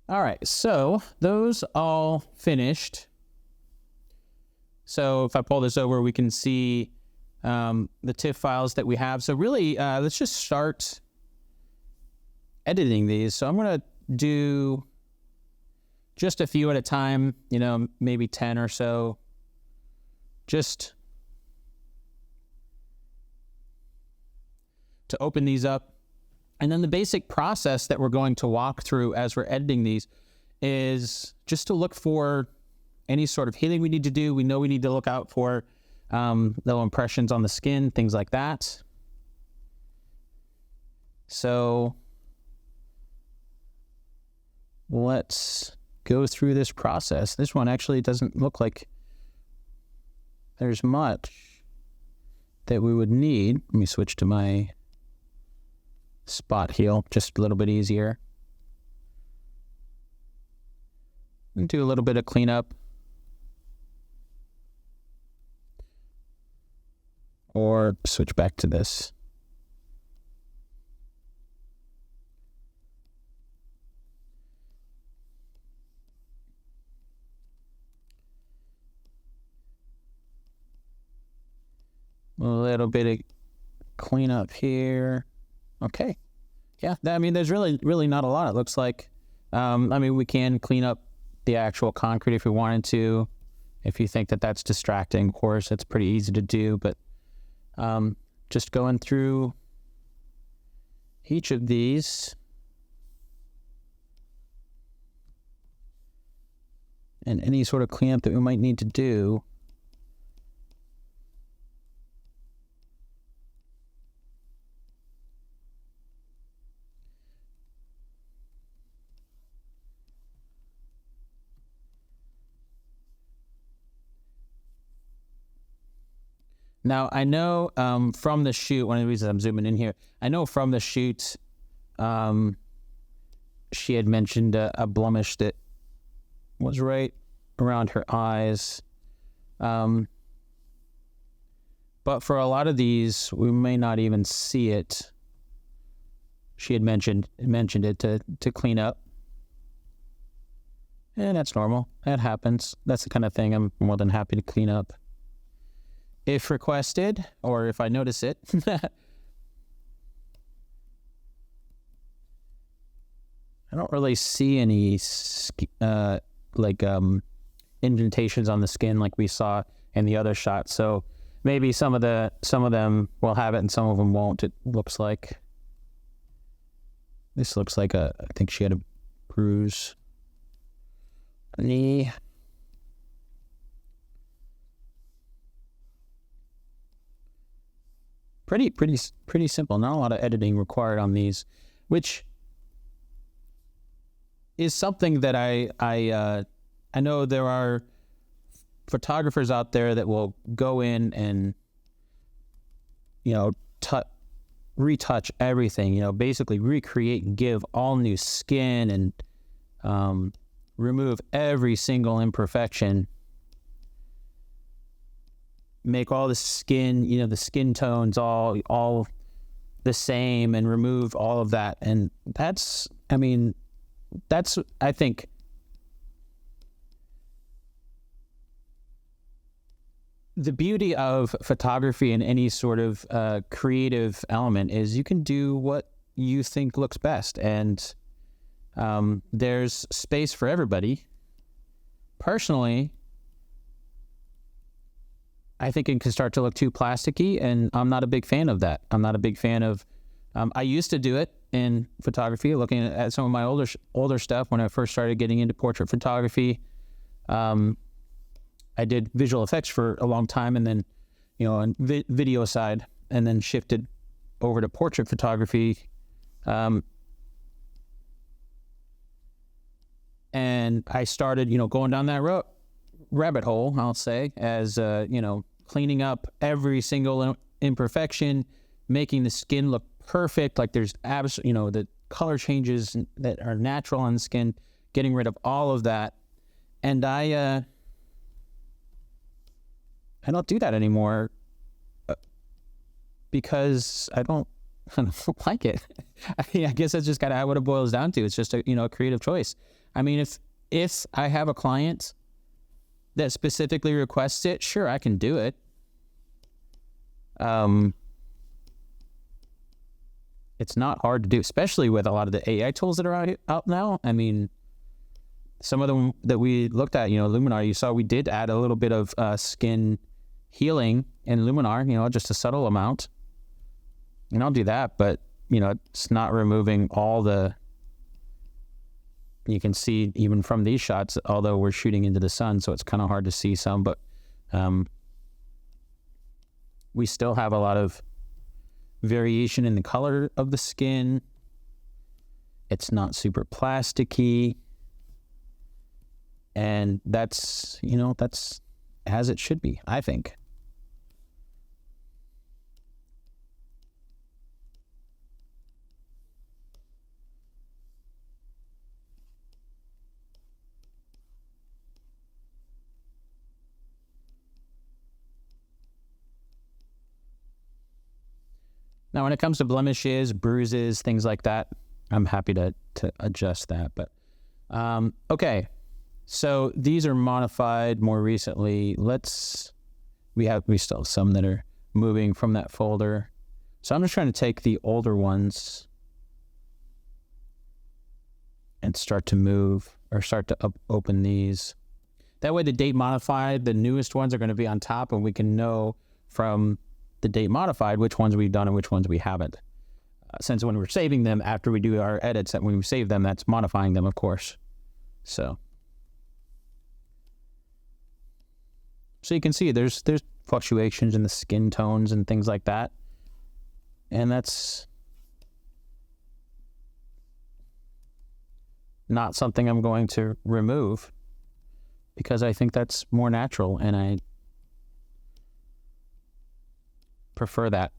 All right, so those all finished. So if I pull this over, we can see the TIFF files that we have. So really, let's just start editing these. So I'm going to do just a few at a time, maybe 10 or so, just to open these up. And then the basic process that we're going to walk through as we're editing these is just to look for any sort of healing we need to do. We know we need to look out for low impressions on the skin, things like that. So let's go through this process. This one actually doesn't look like there's much that we would need. Let me switch to my spot heal, just a little bit easier. And do a little bit of cleanup. Or switch back to this. A little bit of cleanup here. Okay. Yeah, there's really not a lot, it looks like. We can clean up the actual concrete if we wanted to. If you think that that's distracting, of course, it's pretty easy to do. But just going through each of these. And any sort of cleanup that we might need to do. Now, I know from the shoot, one of the reasons I'm zooming in here, I know from the shoot, she had mentioned a blemish that was right around her eyes. But for a lot of these, we may not even see it. She had mentioned it to clean up. And that's normal. That happens. That's the kind of thing I'm more than happy to clean up if requested, or if I notice it. I don't really see any indentations on the skin like we saw in the other shot. So maybe some of them will have it and some of them won't. It looks like this looks like I think she had a bruise. Knee. Pretty simple. Not a lot of editing required on these, which is something that I know there are photographers out there that will go in and retouch everything. Basically recreate and give all new skin and remove every single imperfection. Make all the skin, the skin tones all the same, and remove all of that. And that's I think the beauty of photography and any sort of creative element is you can do what you think looks best, and there's space for everybody. Personally, I think it can start to look too plasticky, and I'm not a big fan of that. I'm not a big fan of, I used to do it in photography, looking at some of my older stuff when I first started getting into portrait photography. I did visual effects for a long time, and then, on video side, and then shifted over to portrait photography. And I started, going down that rabbit hole, I'll say, as, cleaning up every single imperfection, making the skin look perfect, like there's the color changes that are natural on the skin, getting rid of all of that. And I don't do that anymore because I don't like it. I guess that's just kind of what it boils down to. It's just a creative choice. I mean, if I have a client that specifically requests it, sure, I can do it. It's not hard to do, especially with a lot of the AI tools that are out now. I mean, some of them that we looked at, Luminar, you saw we did add a little bit of skin healing in Luminar, just a subtle amount. And I'll do that, but, it's not removing all you can see even from these shots, although we're shooting into the sun, so it's kind of hard to see some, but we still have a lot of variation in the color of the skin. It's not super plasticky. And that's as it should be, I think. Now, when it comes to blemishes, bruises, things like that, I'm happy to adjust that. But okay, so these are modified more recently. We still have some that are moving from that folder. So I'm just trying to take the older ones and start to open these. That way, the date modified, the newest ones are going to be on top, and we can know from the date modified which ones we've done and which ones we haven't. Since when we're saving them after we do our edits, that when we save them, that's modifying them, of course. So you can see there's fluctuations in the skin tones and things like that, and that's not something I'm going to remove because I think that's more natural and I prefer that.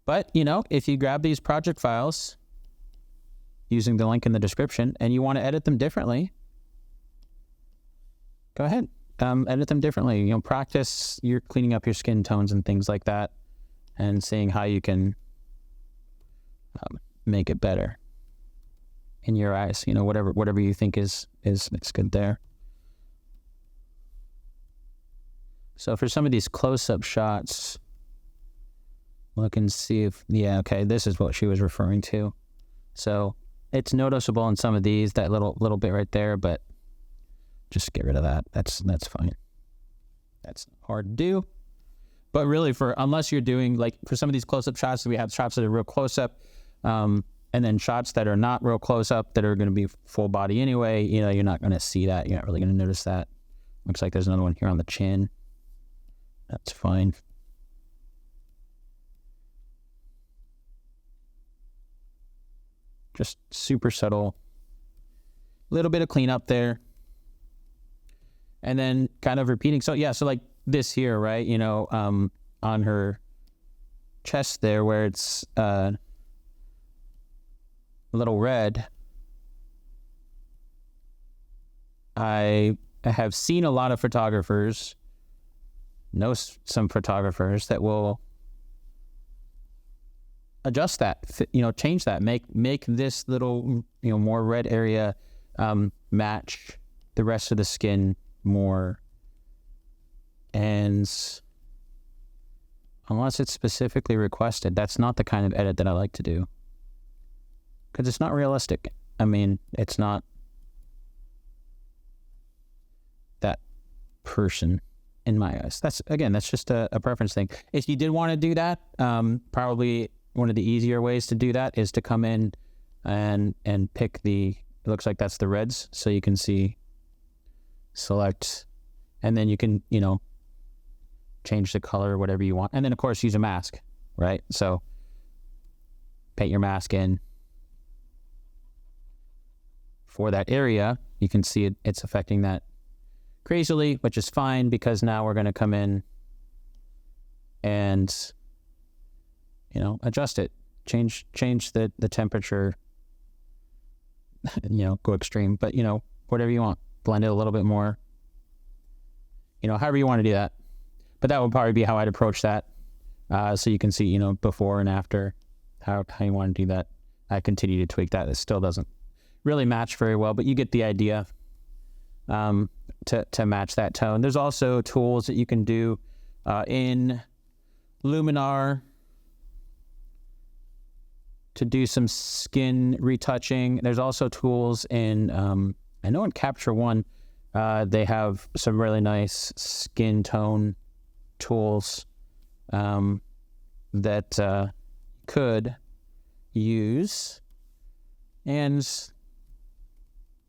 But, if you grab these project files using the link in the description and you want to edit them differently, go ahead. Edit them differently. Practice your cleaning up your skin tones and things like that and seeing how you can make it better in your eyes. Whatever you think is good there. So for some of these close-up shots, look and see if, this is what she was referring to. So it's noticeable in some of these, that little bit right there, but just get rid of that. That's fine. That's hard to do. But really, unless you're doing, like, for some of these close-up shots, we have shots that are real close-up, and then shots that are not real close-up that are going to be full body anyway. You're not going to see that. You're not really going to notice that. Looks like there's another one here on the chin. That's fine. Just super subtle. Little bit of cleanup there. And then kind of repeating. So like this here, right? On her chest there where it's a little red. I have seen a lot of photographers, know some photographers that will adjust that, change that, make this little, more red area match the rest of the skin more. And unless it's specifically requested, that's not the kind of edit that I like to do. Because it's not realistic. I mean, it's not that person in my eyes. That's just a preference thing. If you did want to do that, probably one of the easier ways to do that is to come in and pick it looks like that's the reds. So you can see, select, and then you can, change the color, whatever you want. And then of course use a mask, right? So paint your mask in for that area. You can see it's affecting that crazily, which is fine because now we're going to come in and, adjust it, change the temperature, go extreme, but, whatever you want, blend it a little bit more, however you want to do that. But that would probably be how I'd approach that. So you can see, before and after, how you want to do that. I continue to tweak that. It still doesn't really match very well, but you get the idea to match that tone. There's also tools that you can do in Luminar to do some skin retouching. There's also tools in, I know in Capture One, they have some really nice skin tone tools that could use. And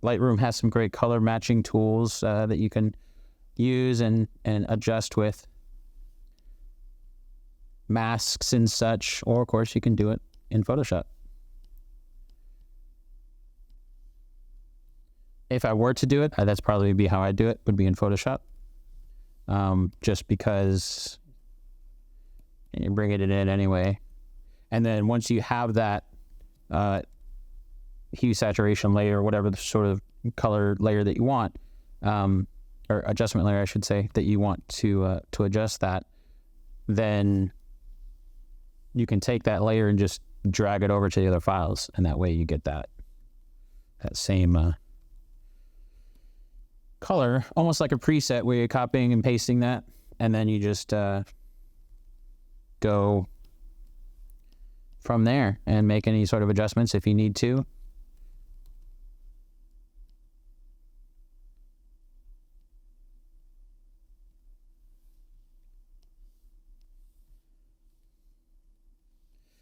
Lightroom has some great color matching tools that you can use and adjust with masks and such, or of course you can do it in Photoshop. If I were to do it, that's probably be how I do it, would be in Photoshop. Just because you bring it in anyway. And then once you have that hue saturation layer, or whatever the sort of color layer that you want, or adjustment layer, I should say, that you want to adjust that, then you can take that layer and just drag it over to the other files, and that way you get that same color, almost like a preset where you're copying and pasting that, and then you just go from there and make any sort of adjustments if you need to.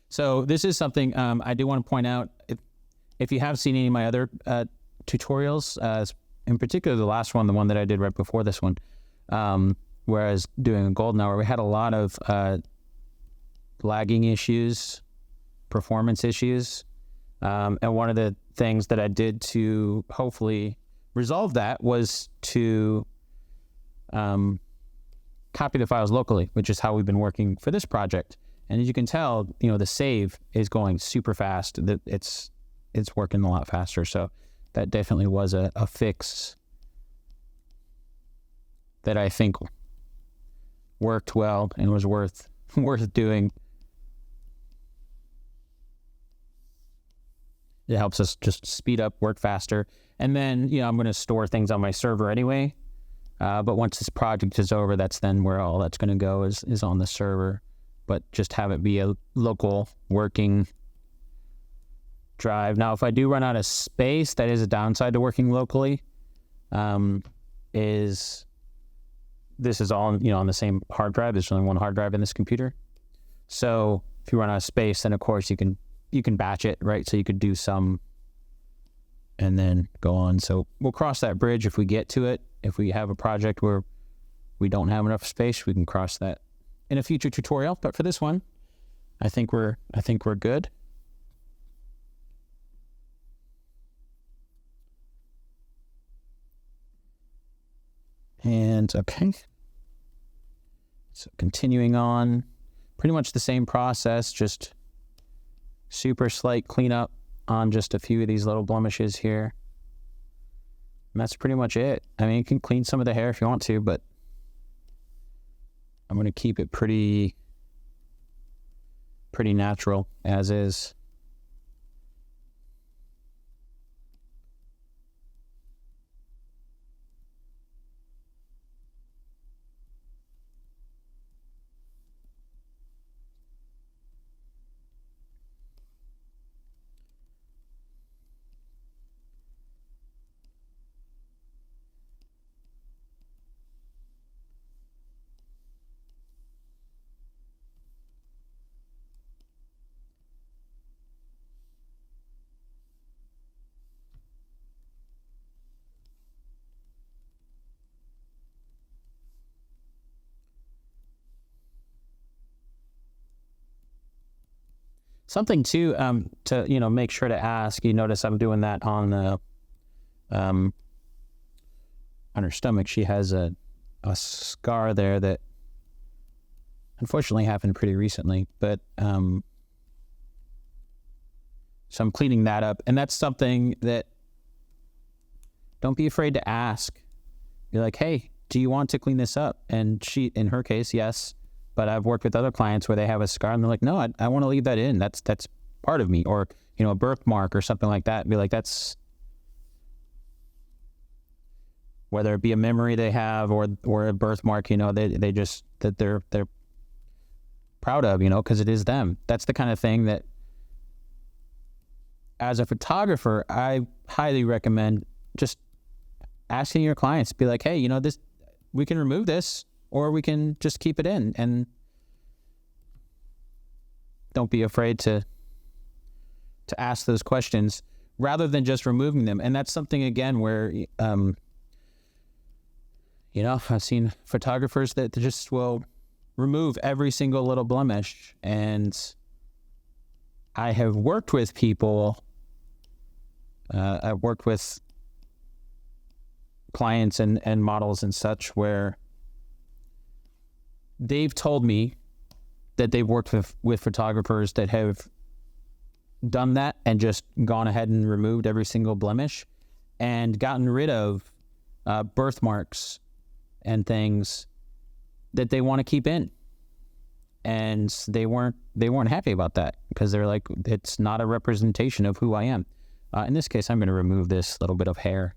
So this is something I do want to point out. If you have seen any of my other tutorials, in particular the last one, the one that I did right before this one, where I was doing a golden hour, we had a lot of lagging issues, performance issues. And one of the things that I did to hopefully resolve that was to copy the files locally, which is how we've been working for this project. And as you can tell, the save is going super fast. It's working a lot faster. So that definitely was a fix that I think worked well and was worth doing. It helps us just speed up, work faster. And then, I'm going to store things on my server anyway. But once this project is over, that's then where all that's going to go is on the server. But just have it be a local working drive. Now, if I do run out of space, that is a downside to working locally, is this is all, on the same hard drive. There's only one hard drive in this computer. So if you run out of space, then of course you can batch it, right? So you could do some and then go on. So we'll cross that bridge if we get to it. If we have a project where we don't have enough space, we can cross that in a future tutorial. But for this one, I think we're good. And okay. So continuing on, pretty much the same process, just super slight cleanup on just a few of these little blemishes here. And that's pretty much it. I mean, you can clean some of the hair if you want to, but I'm going to keep it pretty natural as is. Something too, to make sure to ask. You notice I'm doing that on the on her stomach. She has a scar there that unfortunately happened pretty recently. But so I'm cleaning that up, and that's something that don't be afraid to ask. You're like, hey, do you want to clean this up? And she, in her case, yes. But I've worked with other clients where they have a scar and they're like, no, I want to leave that in. That's part of me. Or, a birthmark or something like that. Be like, that's whether it be a memory they have or a birthmark, they just, that they're proud of, because it is them. That's the kind of thing that, as a photographer, I highly recommend just asking your clients, be like, hey, this, we can remove this, or we can just keep it in, and don't be afraid to ask those questions rather than just removing them. And that's something, again, where, I've seen photographers that just will remove every single little blemish. And I have worked with people, I've worked with clients and models and such, where they've told me that they've worked with photographers that have done that and just gone ahead and removed every single blemish and gotten rid of birthmarks and things that they want to keep in. And they weren't happy about that, because they're like, it's not a representation of who I am. In this case, I'm going to remove this little bit of hair,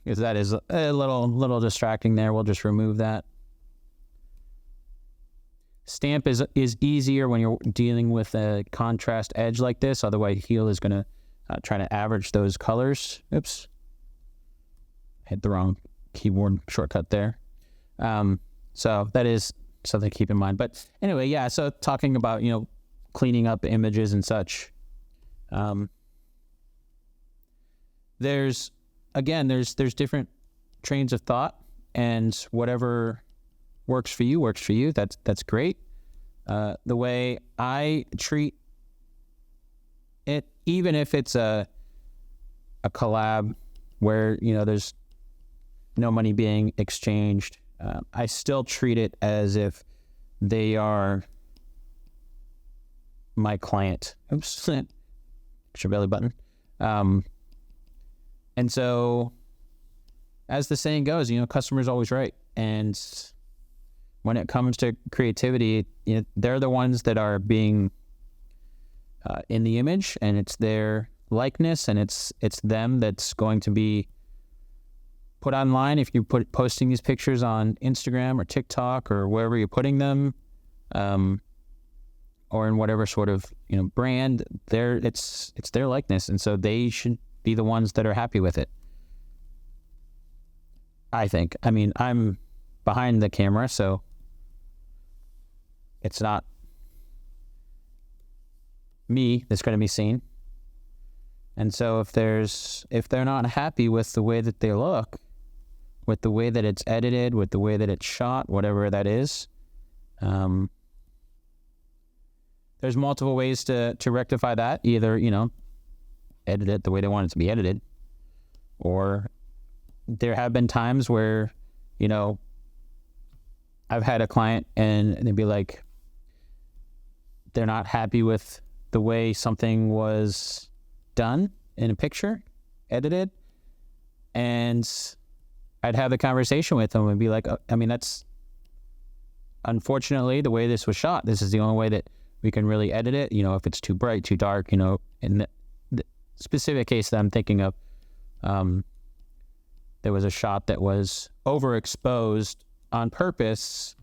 because that is a little distracting there. We'll just remove that. Stamp is easier when you're dealing with a contrast edge like this. Otherwise, Heal is going to try to average those colors. Oops. Hit the wrong keyboard shortcut there. So that is something to keep in mind. But anyway, yeah, so talking about, cleaning up images and such. There's different trains of thought, and whatever works for you. That's great. The way I treat it, even if it's a collab where, there's no money being exchanged, I still treat it as if they are my client. Oops, extra belly button. And so, as the saying goes, customer's always right. And when it comes to creativity, they're the ones that are being in the image, and it's their likeness, and it's them that's going to be put online. If you're posting these pictures on Instagram or TikTok or wherever you're putting them, or in whatever sort of brand, it's their likeness, and so they should be the ones that are happy with it, I think. I mean, I'm behind the camera, so it's not me that's going to be seen. And so if they're not happy with the way that they look, with the way that it's edited, with the way that it's shot, whatever that is, there's multiple ways to rectify that. Either, edit it the way they want it to be edited, or there have been times where, I've had a client and they'd be like, they're not happy with the way something was done in a picture, edited, and I'd have the conversation with them and be like, that's unfortunately the way this was shot. This is the only way that we can really edit it. If it's too bright, too dark, in the specific case that I'm thinking of, there was a shot that was overexposed on purpose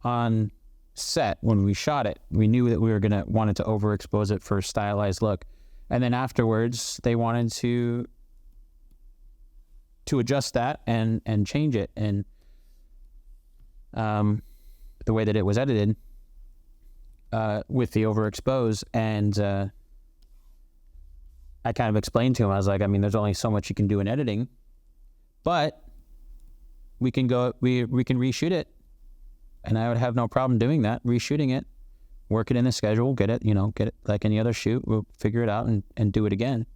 on set. When we shot it, we knew that we were wanted to overexpose it for a stylized look. And then afterwards, they wanted to adjust that and change it. And the way that it was edited with the overexpose. And I kind of explained to him, I was like, there's only so much you can do in editing, but we can reshoot it. And I would have no problem doing that, reshooting it, work it in the schedule, get it like any other shoot. We'll figure it out and do it again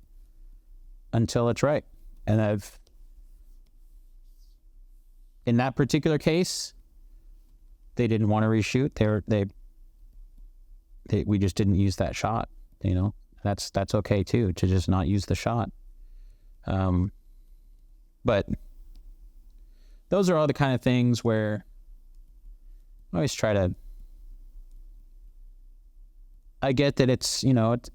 until it's right. And in that particular case, they didn't want to reshoot. We just didn't use that shot. That's okay too, to just not use the shot. But those are all the kind of things where I always try to. I get that it's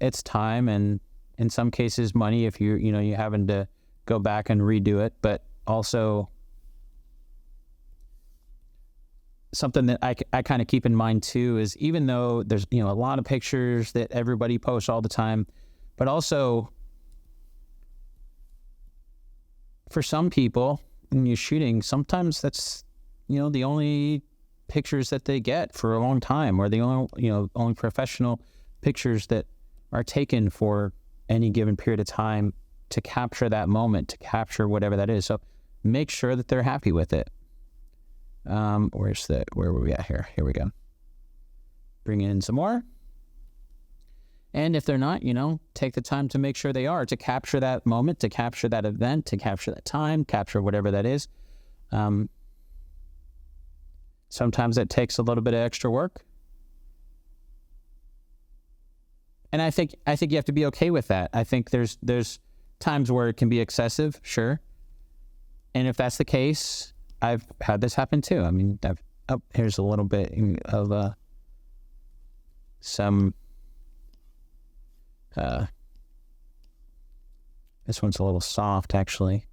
it's time, and in some cases money if you having to go back and redo it. But also something that I kind of keep in mind too is, even though there's, a lot of pictures that everybody posts all the time, but also for some people when you're shooting, sometimes that's, the only pictures that they get for a long time, or the only professional pictures that are taken for any given period of time to capture that moment, to capture whatever that is. So make sure that they're happy with it. Where were we at here? Here we go. Bring in some more. And if they're not, take the time to make sure they are, to capture that moment, to capture that event, to capture that time, capture whatever that is. Sometimes it takes a little bit of extra work. And I think you have to be okay with that. I think there's times where it can be excessive, sure. And if that's the case, I've had this happen too. I mean, here's a little bit of some. This one's a little soft, actually.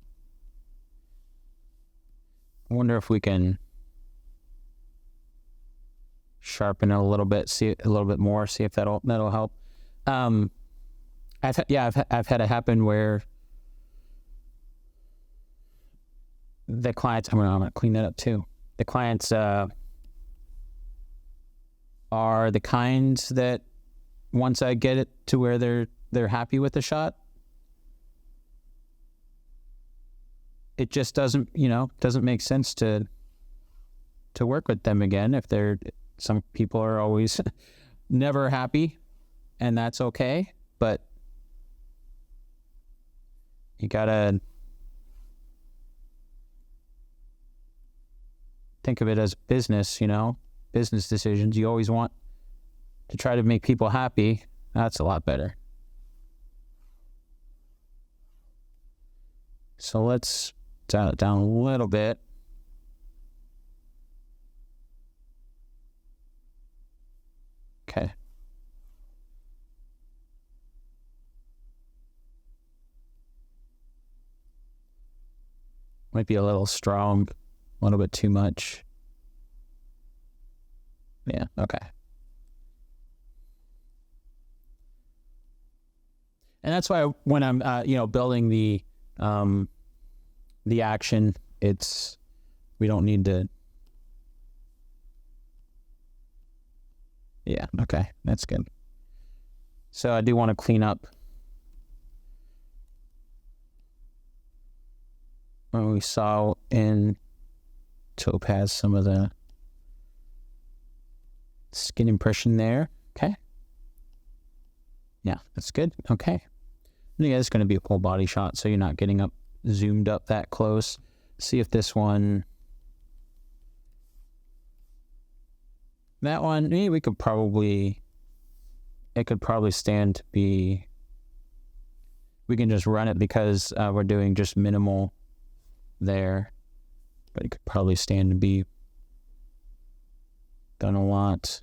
I wonder if we can sharpen it a little bit, see it a little bit more, see if that'll help. I've had it happen where the clients, I'm gonna clean that up too. The clients are the kinds that once I get it to where they're happy with the shot, it just doesn't make sense to work with them again. If some people are always never happy, and that's okay, but you gotta think of it as business, business decisions. You always want to try to make people happy. That's a lot better. So let's dial it down a little bit. Okay. Might be a little strong, a little bit too much. Yeah, okay. And that's why when I'm, building the action, we don't need to. Yeah, okay, that's good. So I do want to clean up when we saw in Topaz some of the skin impression there. Okay. Yeah, that's good. Okay. Yeah, it's going to be a full body shot, so you're not getting zoomed up that close. See if this one, that one, it could probably stand to be, we can just run it because we're doing just minimal there, but it could probably stand to be done a lot.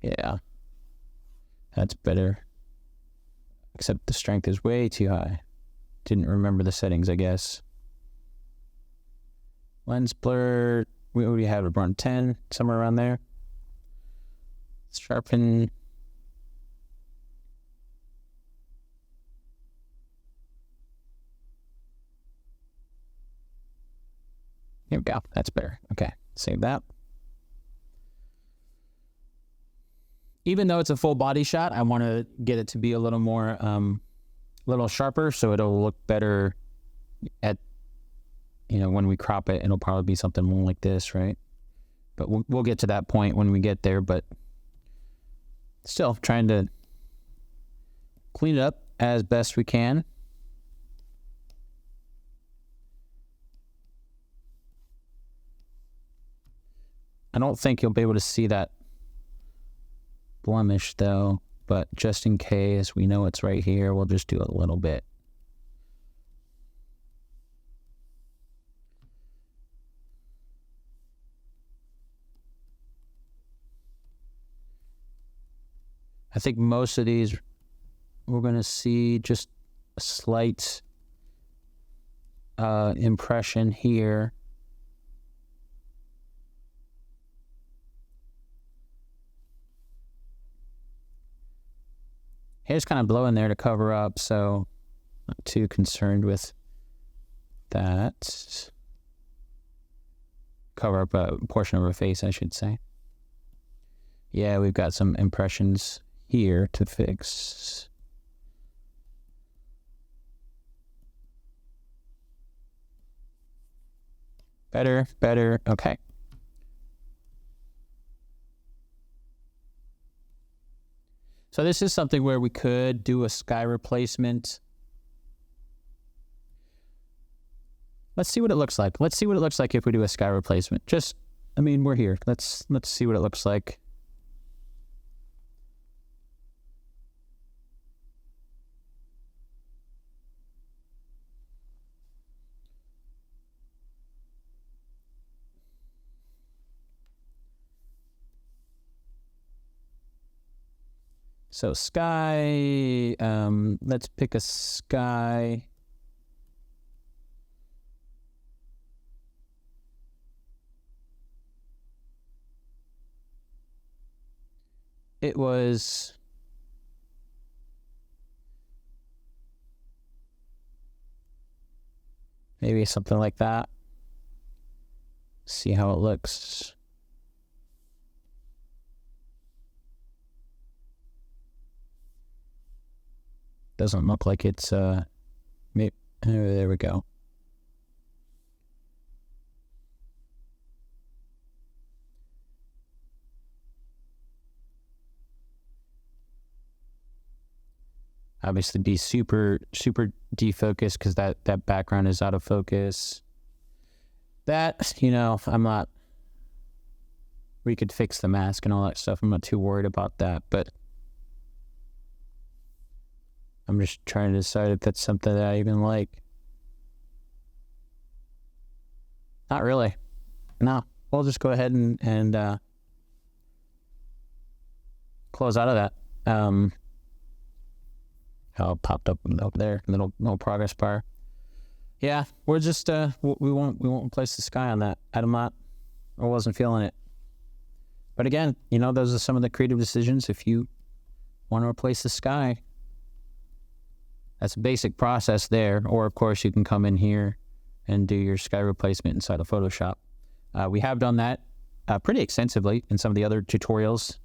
Yeah, that's better. Except the strength is way too high. Didn't remember the settings, I guess. Lens blur, we already have it run 10, somewhere around there. Sharpen. Here we go, that's better. Okay, save that. Even though it's a full body shot, I want to get it to be a little more, little sharper, so it'll look better at, when we crop it. It'll probably be something more like this, right? But we'll get to that point when we get there. But still, trying to clean it up as best we can. I don't think you'll be able to see that blemish though, but just in case, we know it's right here, we'll just do a little bit. I think most of these we're going to see just a slight impression here. Hair's kind of blowing there to cover up, so not too concerned with that. Cover up a portion of her face, I should say. Yeah, we've got some impressions here to fix. Better. Okay. So this is something where we could do a sky replacement. Let's see what it looks like. Let's see what it looks like if we do a sky replacement. We're here. Let's see what it looks like. So sky, let's pick a sky. It was maybe something like that. See how it looks. Doesn't look like it's maybe, there we go. Obviously be super defocused because that background is out of focus. That, we could fix the mask and all that stuff. I'm not too worried about that, but I'm just trying to decide if that's something that I even like. Not really. No, we'll just go ahead and close out of that. How it popped up there, little progress bar. Yeah, we're just we won't replace the sky on that. I wasn't feeling it. But again, those are some of the creative decisions. If you want to replace the sky, that's a basic process there. Or of course, you can come in here and do your sky replacement inside of Photoshop. We have done that pretty extensively in some of the other tutorials.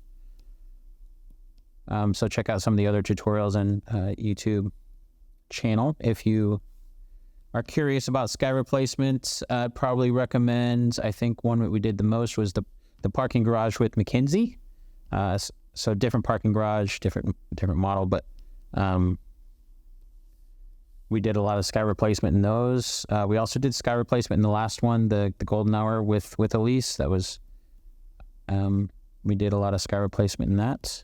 So check out some of the other tutorials on YouTube channel. If you are curious about sky replacements, I'd probably recommend, I think one that we did the most was the parking garage with McKinsey. So different parking garage, different model, but we did a lot of sky replacement in those. We also did sky replacement in the last one, the golden hour with Elise. That was, we did a lot of sky replacement in that.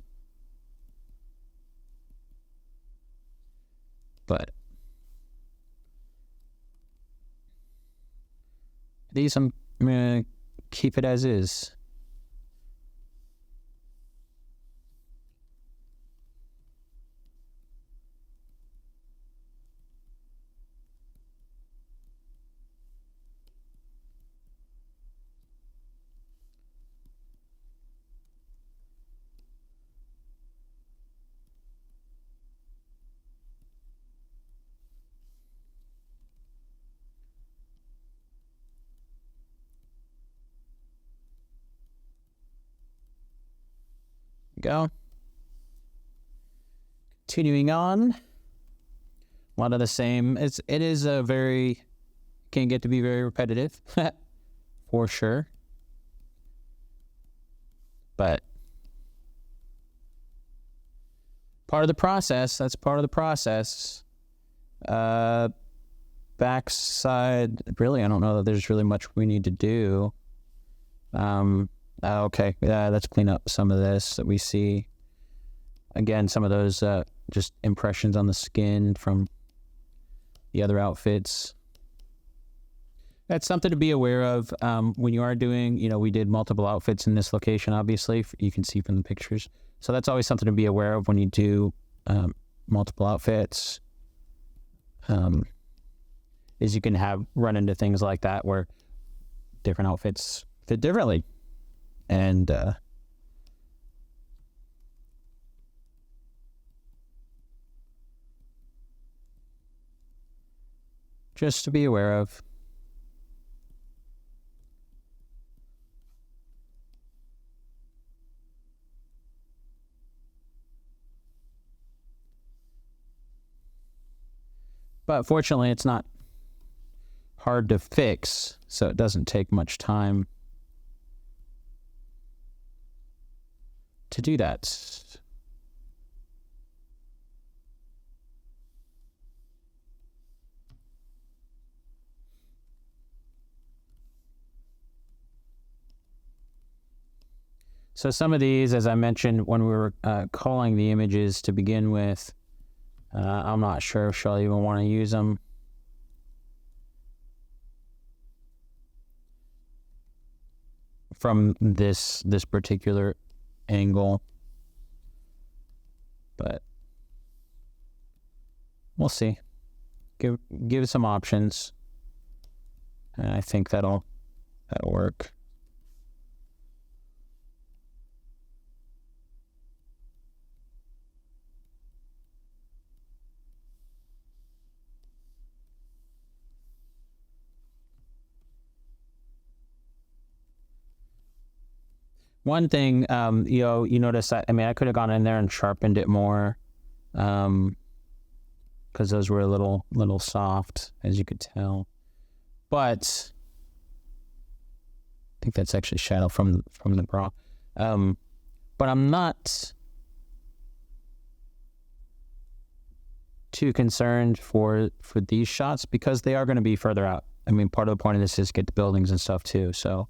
But these, I'm going to keep it as is. Go. Continuing on, a lot of the same. It is can get to be very repetitive, for sure. But part of the process. That's part of the process. Backside. Really, I don't know that there's really much we need to do. Okay, let's clean up some of this that we see. Again, some of those just impressions on the skin from the other outfits. That's something to be aware of when you are doing, we did multiple outfits in this location, obviously. You can see from the pictures. So that's always something to be aware of when you do multiple outfits, is you can run into things like that where different outfits fit differently. And just to be aware of. But fortunately, it's not hard to fix, so it doesn't take much time to do that. So some of these, as I mentioned when we were calling the images to begin with, I'm not sure if she'll even want to use them. From this particular angle, but we'll see. Give some options, and I think that'll work. One thing, you notice that, I could have gone in there and sharpened it more, because those were a little soft, as you could tell. But I think that's actually shadow from the bra. But I'm not too concerned for these shots because they are going to be further out. Part of the point of this is get the buildings and stuff too, so.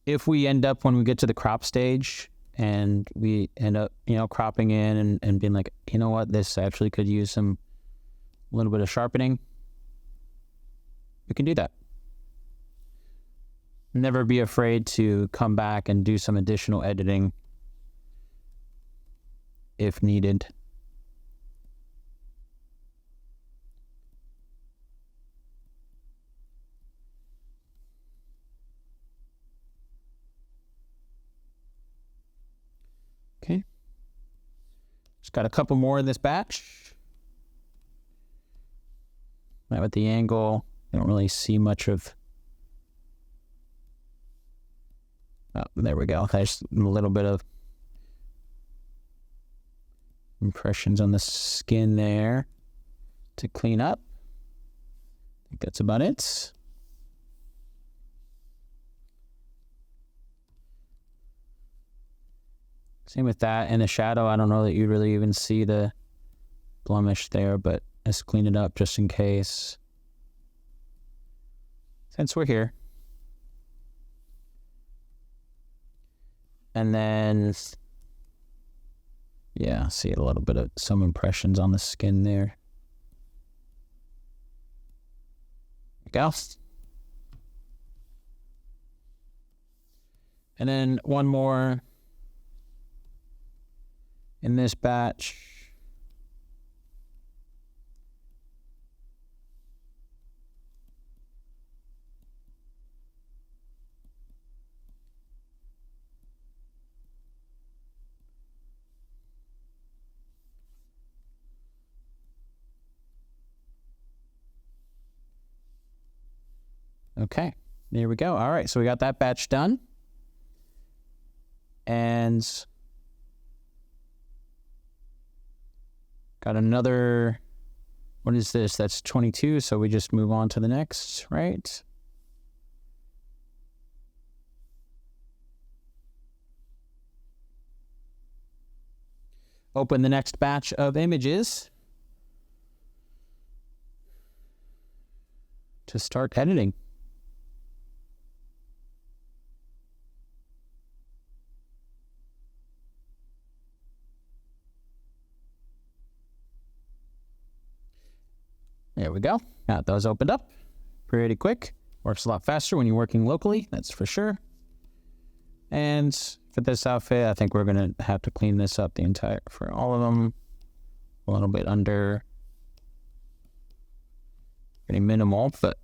If we end up, when we get to the crop stage and we end up, cropping in and being like, you know what, this actually could use a little bit of sharpening, we can do that. Never be afraid to come back and do some additional editing if needed. Okay, just got a couple more in this batch. Right, with the angle, I don't really see much of. Oh, there we go. There's a little bit of impressions on the skin there to clean up. I think that's about it. Same with that. In the shadow, I don't know that you really even see the blemish there, but let's clean it up just in case. Since we're here. And then, yeah, see a little bit of some impressions on the skin there. There we go. And then one more in this batch. Okay, there we go. All right, so we got that batch done. And got another, what is this? That's 22, so we just move on to the next, right? Open the next batch of images to start editing. There we go. Got those opened up pretty quick. Works a lot faster when you're working locally, that's for sure. And for this outfit, I think we're going to have to clean this up for all of them. A little bit under. Pretty minimal, but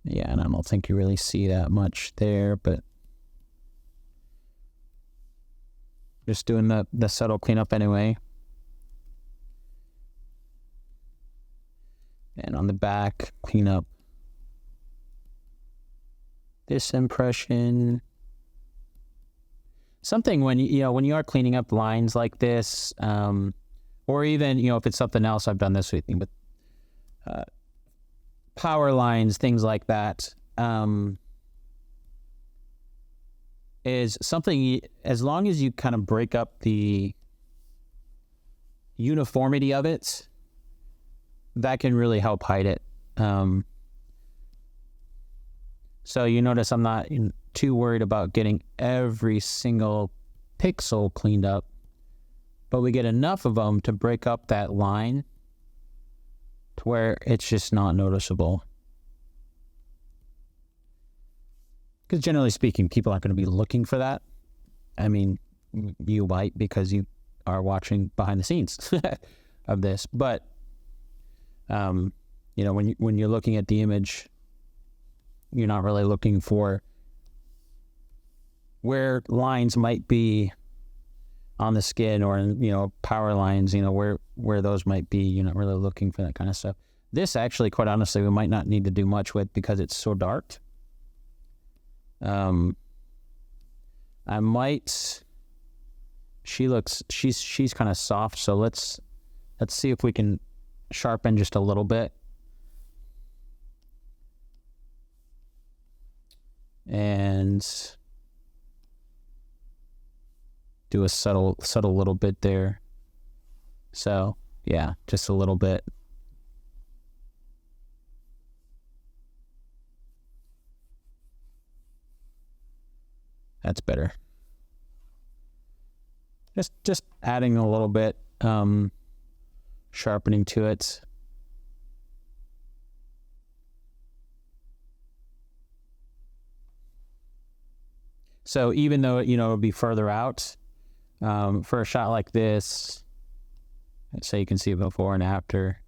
yeah, and I don't think you really see that much there, but just doing the subtle cleanup anyway. And on the back, clean up this impression. Something when when you are cleaning up lines like this, or even if it's something else, I've done this with me, but power lines, things like that, is something, as long as you kind of break up the uniformity of it, that can really help hide it. So you notice I'm not too worried about getting every single pixel cleaned up, but we get enough of them to break up that line to where it's just not noticeable. Because generally speaking, people aren't going to be looking for that. I mean, you might because you are watching behind the scenes of this, but when you're looking at the image, you're not really looking for where lines might be on the skin or power lines, where those might be. You're not really looking for that kind of stuff. This actually, quite honestly, we might not need to do much with because it's so dark. She's kind of soft, so let's see if we can sharpen just a little bit. And do a subtle little bit there. So yeah, just a little bit. That's better. Just adding a little bit, sharpening to it. So even though it'll be further out, for a shot like this, let's say you can see it before and after,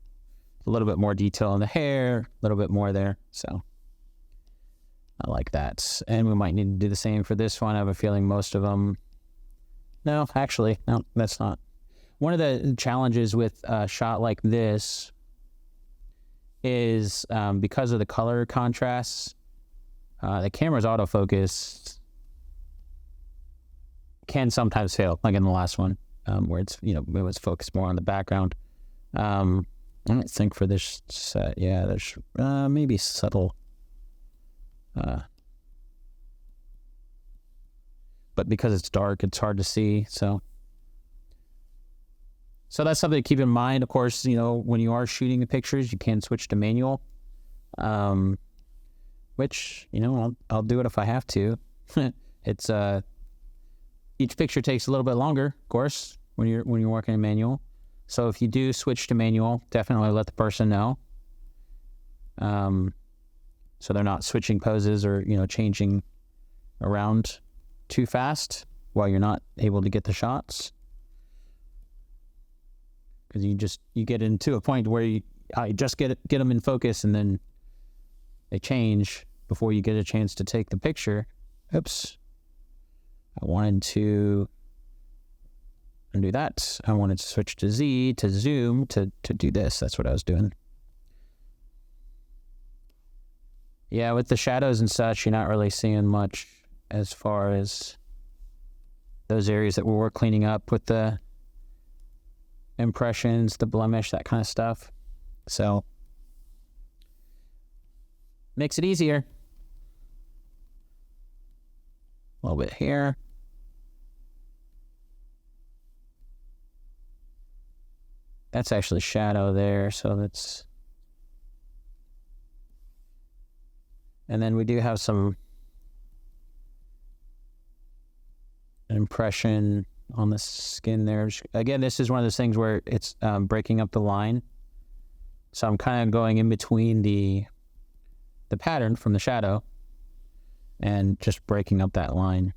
a little bit more detail in the hair, a little bit more there. So I like that. And we might need to do the same for this one. I have a feeling most of them. No, actually, no, that's not. One of the challenges with a shot like this is because of the color contrasts, the camera's autofocus can sometimes fail, like in the last one, where it's, it was focused more on the background. I don't think for this set, there's maybe subtle, but because it's dark, it's hard to see. So that's something to keep in mind. Of course, when you are shooting the pictures, you can switch to manual, which, I'll do it if I have to. It's, each picture takes a little bit longer, of course, when you're working in manual. So if you do switch to manual, definitely let the person know. So they're not switching poses or, changing around too fast while you're not able to get the shots. Because you get into a point where you just get them in focus and then they change before you get a chance to take the picture. Oops. I wanted to undo that. I wanted to switch to Z, to zoom, to do this. That's what I was doing. Yeah, with the shadows and such, you're not really seeing much as far as those areas that we were cleaning up with the impressions, the blemish, that kind of stuff. So, makes it easier. A little bit here. That's actually shadow there, so that's... And then we do have some impression on the skin there. Again, this is one of those things where it's breaking up the line. So I'm kind of going in between the the pattern from the shadow and just breaking up that line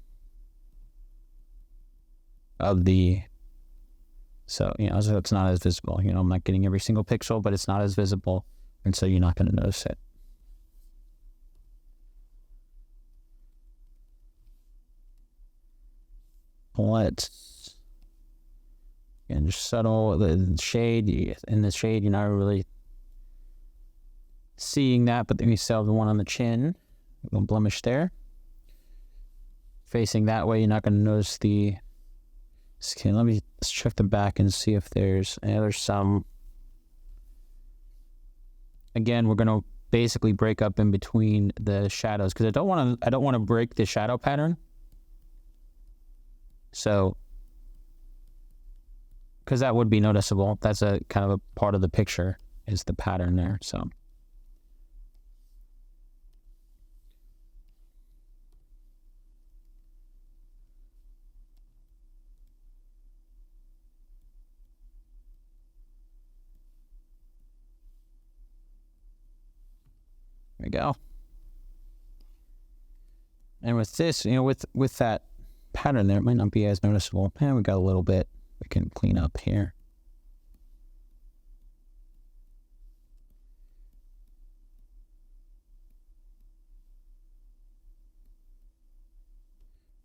of the, so it's not as visible. I'm not getting every single pixel, but it's not as visible, and so you're not going to notice it. Let's, again, just subtle the shade. In the shade, you're not really seeing that, but then you still have the one on the chin, a little blemish there. Facing that way, you're not going to notice the skin. Let's check the back and see if there's some. Again, we're going to basically break up in between the shadows because I don't want to break the shadow pattern. So, because that would be noticeable. That's a kind of a part of the picture is the pattern there. So. There we go. And with this, with that pattern there, it might not be as noticeable. And we got a little bit we can clean up here.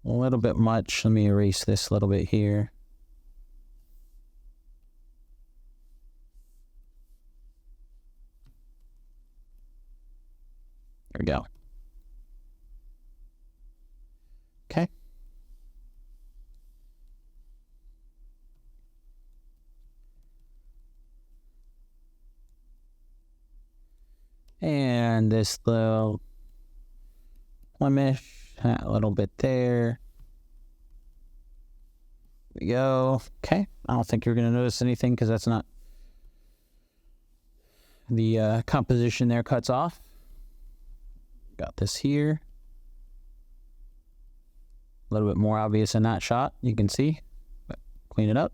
A little bit much. Let me erase this a little bit here. There we go. Okay. And this little blemish, a little bit there. There we go. Okay. I don't think you're going to notice anything because that's not the composition there cuts off. Got this here. A little bit more obvious in that shot, you can see. But clean it up.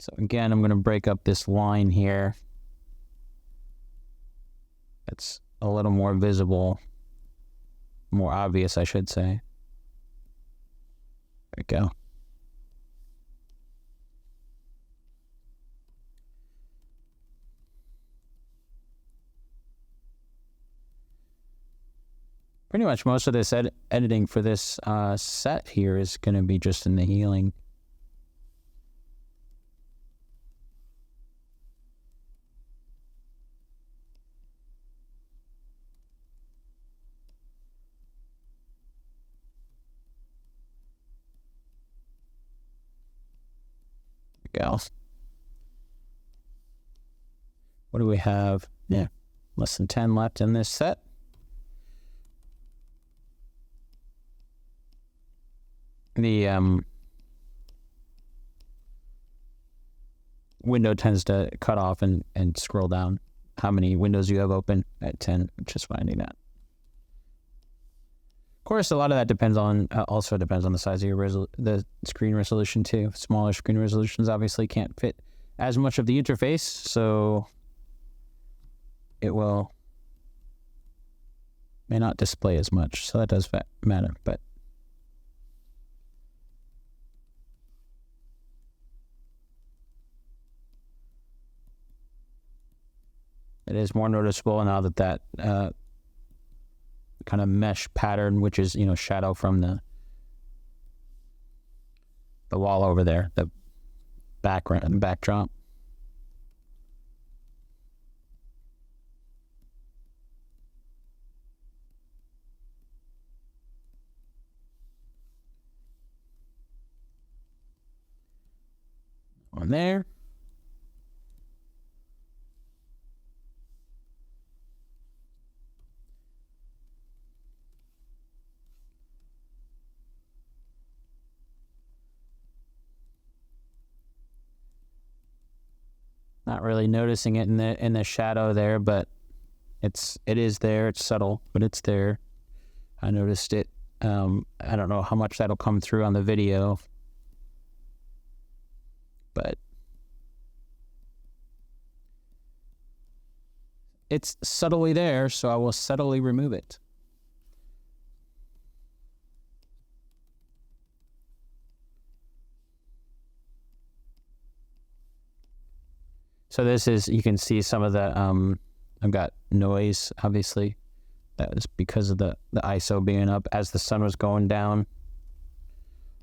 So again, I'm going to break up this line here. It's a little more visible, more obvious, I should say. There we go. Pretty much most of this editing for this set here is going to be just in the healing. There we go. What do we have? Yeah, less than 10 left in this set. The window tends to cut off and scroll down how many windows you have open at 10, just finding that. Of course, a lot of that depends on also depends on the size of your the screen resolution too. Smaller screen resolutions obviously can't fit as much of the interface, so it may not display as much. So that does matter, but. It is more noticeable now that kind of mesh pattern, which is, shadow from the wall over there, the background and backdrop. On there. Not really noticing it in the shadow there, but it is there. It's subtle, but it's there. I noticed it. I don't know how much that'll come through on the video. but it's subtly there, so I will subtly remove it. So this is, you can see some of the, I've got noise, obviously. That was because of the ISO being up as the sun was going down.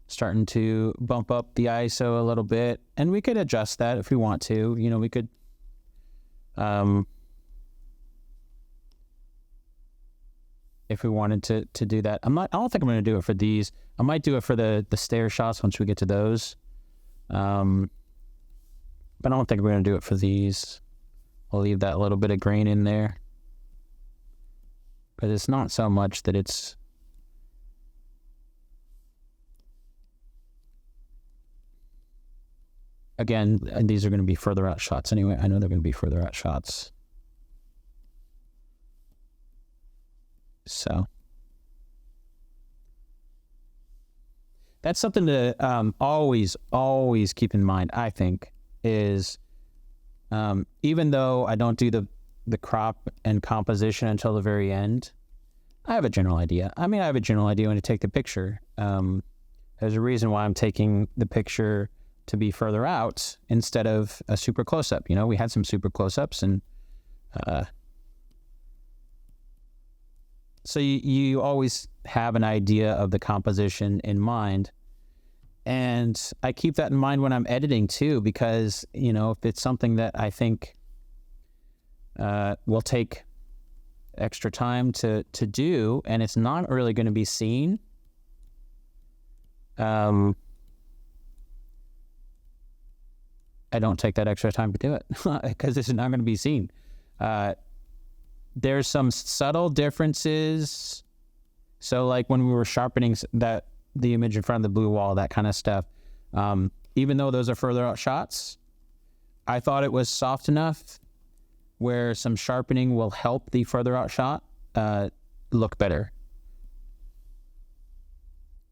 Starting to bump up the ISO a little bit. And we could adjust that if we want to. You know, we could, if we wanted to do that. I don't think I'm going to do it for these. I might do it for the stair shots once we get to those. But I don't think we're going to do it for these. We'll leave that little bit of grain in there. But it's not so much that it's... Again, these are going to be further out shots anyway. I know they're going to be further out shots. So that's something to always keep in mind, I think, is even though I don't do the crop and composition until the very end, I have a general idea. I mean, I have a general idea when to take the picture. There's a reason why I'm taking the picture to be further out instead of a super close-up. You know, we had some super close-ups, and so you always have an idea of the composition in mind. And I keep that in mind when I'm editing too, because, you know, if it's something that I think will take extra time to do, and it's not really going to be seen, I don't take that extra time to do it because it's not going to be seen. There's some subtle differences. So like when we were sharpening the image in front of the blue wall, that kind of stuff, even though those are further out shots, I thought it was soft enough where some sharpening will help the further out shot look better.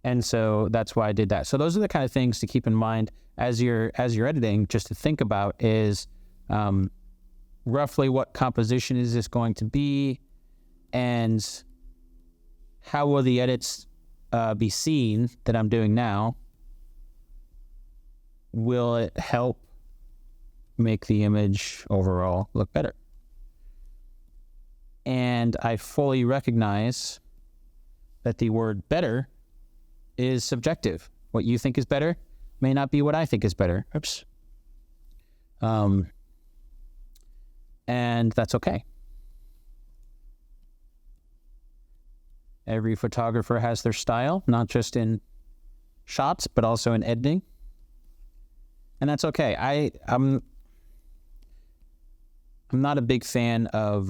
And so that's why I did that. So those are the kind of things to keep in mind as you're editing, just to think about is roughly what composition is this going to be, and how will the edits be seen that I'm doing now? Will it help make the image overall look better? And I fully recognize that the word better is subjective. What you think is better may not be what I think is better. Oops. And that's okay. Every photographer has their style, not just in shots, but also in editing. And that's okay. I'm not a big fan of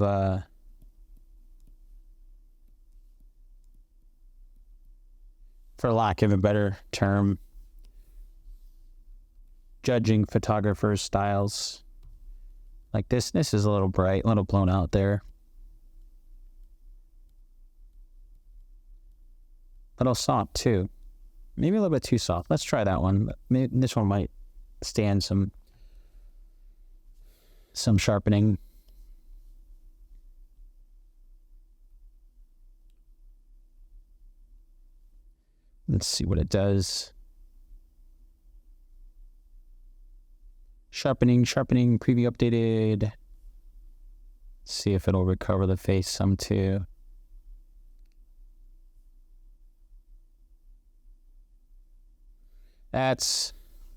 for lack of a better term, judging photographers' styles. Like this is a little bright, a little blown out there. A little soft too. Maybe a little bit too soft. Let's try that one. Maybe this one might stand some sharpening. Let's see what it does. Sharpening, preview updated. Let's see if it'll recover the face some too. That's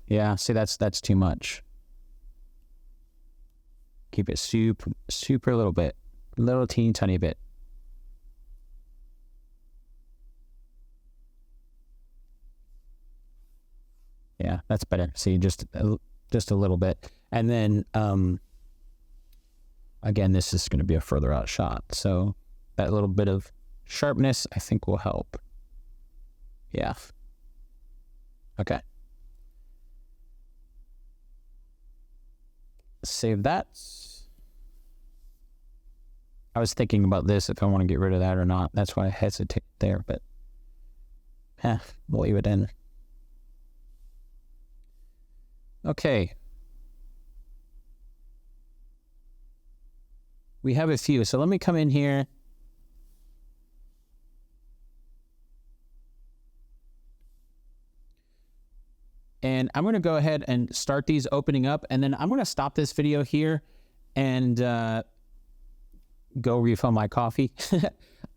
too much. Keep it super little bit. Little teeny tiny bit. Yeah, that's better. See, just a little bit. And then, again, this is going to be a further out shot. So that little bit of sharpness, I think, will help. Yeah. Okay. Save that. I was thinking about this, if I want to get rid of that or not. That's why I hesitate there, but we'll leave it in. Okay. We have a few. So let me come in here. And I'm going to go ahead and start these opening up. And then I'm going to stop this video here and go refill my coffee.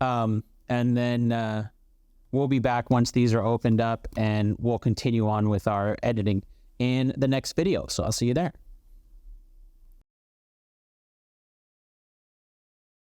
And then we'll be back once these are opened up, and we'll continue on with our editing in the next video. So I'll see you there.